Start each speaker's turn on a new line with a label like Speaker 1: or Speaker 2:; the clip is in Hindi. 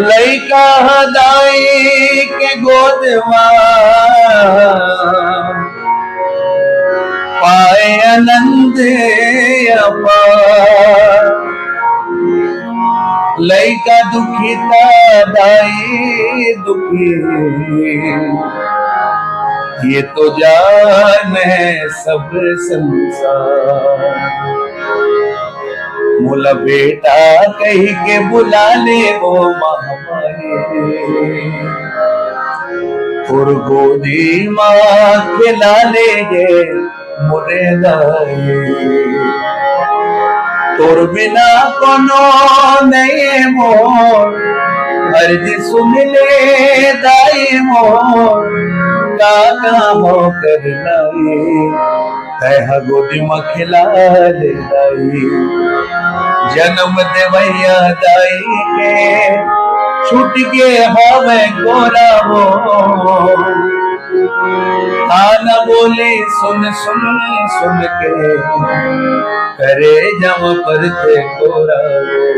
Speaker 1: लइका दाई के गोदवा पाए आनंद अपार। लइका दुखी दाई दुखी, ये तो जान है सब संसार। मोला बेटा कही के बुला ले वो महामारी, और गोदी माँ खिला ले गे मुरे दाई। तोर बिना कोनो नहीं मोर, अर्ज सुन ले दाई मोर, काका हो कर लाई कह गोदी में खिला ले दाई। जन्म देवैया दाई के छूट के हवे गोरा हो, खाना बोली सुन सुन सुन के करे जम पर ते गोरा हो।